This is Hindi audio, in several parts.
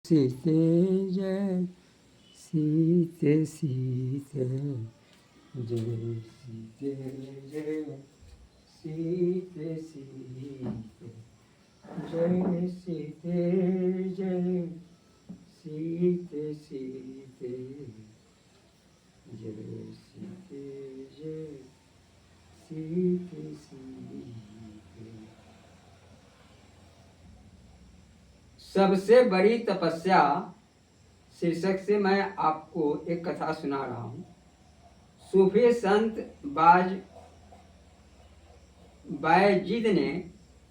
सीते जय सीते सीते जय सीते जय सीते सीते जय सीते जय सीते सीते जय सीते जय सीते सीते। सबसे बड़ी तपस्या शीर्षक से मैं आपको एक कथा सुना रहा हूँ। सूफी संत बायजीद ने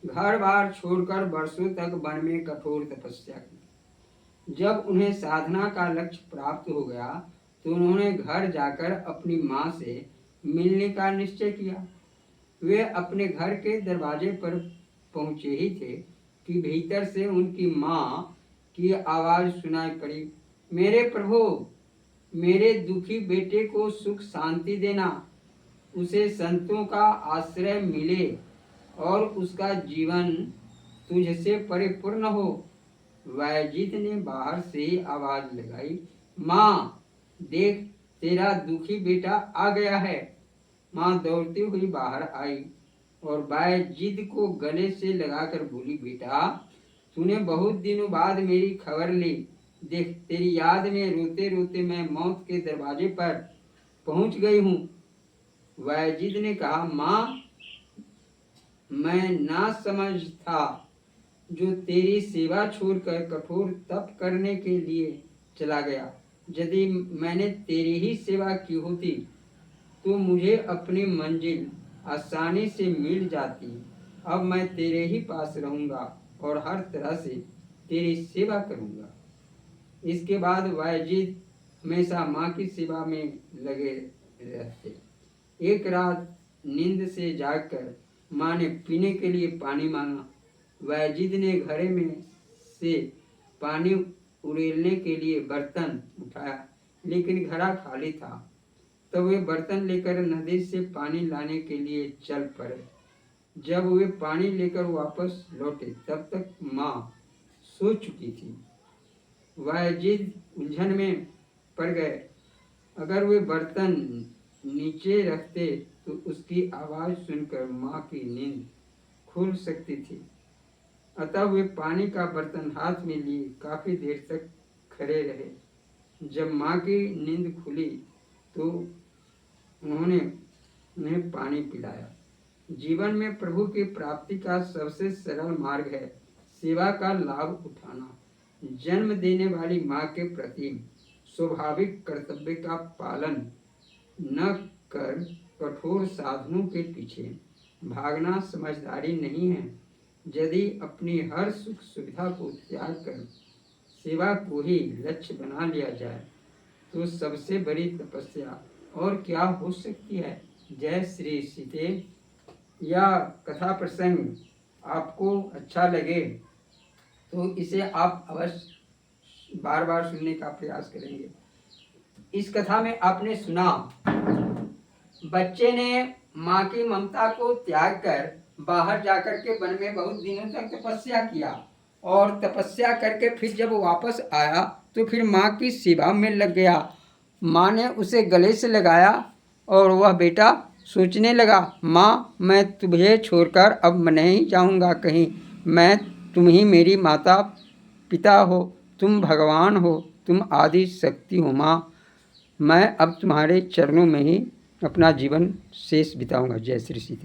घर बार छोड़कर वर्षों तक वन में कठोर तपस्या की। जब उन्हें साधना का लक्ष्य प्राप्त हो गया तो उन्होंने घर जाकर अपनी माँ से मिलने का निश्चय किया। वे अपने घर के दरवाजे पर पहुँचे ही थे कि भीतर से उनकी माँ की आवाज़ सुनाई पड़ी, मेरे प्रभु, मेरे दुखी बेटे को सुख शांति देना, उसे संतों का आश्रय मिले और उसका जीवन तुझसे परिपूर्ण हो। बायजीद ने बाहर से आवाज़ लगाई, माँ देख, तेरा दुखी बेटा आ गया है। माँ दौड़ती हुई बाहर आई और बायजीद को गले से लगाकर बोली, बेटा तूने बहुत दिनों बाद मेरी खबर ली। देख, तेरी याद में रोते रोते मैं मौत के दरवाजे पर पहुंच गई हूँ। बायजीद ने कहा, माँ मैं ना समझ था जो तेरी सेवा छोड़कर कठोर तप करने के लिए चला गया। यदि मैंने तेरी ही सेवा की होती तो मुझे अपनी मंजिल आसानी से मिल जाती। अब मैं तेरे ही पास रहूंगा और हर तरह से तेरी सेवा करूंगा। इसके बाद बायजीद हमेशा माँ की सेवा में लगे रहते। एक रात नींद से जागकर माँ ने पीने के लिए पानी मांगा। बायजीद ने घड़े में से पानी उड़ेलने के लिए बर्तन उठाया, लेकिन घड़ा खाली था। तब वे बर्तन लेकर नदी से पानी लाने के लिए चल पड़े। जब वे पानी लेकर वापस लौटे तब तक माँ सो चुकी थी। बायजीद उलझन में पड़ गए। अगर वे बर्तन नीचे रखते तो उसकी आवाज़ सुनकर माँ की नींद खुल सकती थी। अतः वे पानी का बर्तन हाथ में लिए काफ़ी देर तक खड़े रहे। जब माँ की नींद खुली तो उन्होंने उन्हें पानी पिलाया। जीवन में प्रभु की प्राप्ति का सबसे सरल मार्ग है सेवा का लाभ उठाना। जन्म देने वाली माँ के प्रति स्वाभाविक कर्तव्य का पालन न कर कठोर साधनों के पीछे भागना समझदारी नहीं है। यदि अपनी हर सुख सुविधा को त्याग कर सेवा को ही लक्ष्य बना लिया जाए तो सबसे बड़ी तपस्या और क्या हो सकती है। जय श्री सीते। यह कथा प्रसंग आपको अच्छा लगे तो इसे आप अवश्य बार बार सुनने का प्रयास करेंगे। इस कथा में आपने सुना, बच्चे ने माँ की ममता को त्याग कर बाहर जाकर के वन में बहुत दिनों तक तपस्या किया और तपस्या करके फिर जब वापस आया तो फिर माँ की सेवा में लग गया। माँ ने उसे गले से लगाया और वह बेटा सोचने लगा, माँ मैं तुम्हें छोड़कर अब नहीं जाऊँगा कहीं। तुम ही मेरी माता पिता हो, तुम भगवान हो, तुम आदि शक्ति हो। माँ मैं अब तुम्हारे चरणों में ही अपना जीवन शेष बिताऊँगा। जय श्री सीते।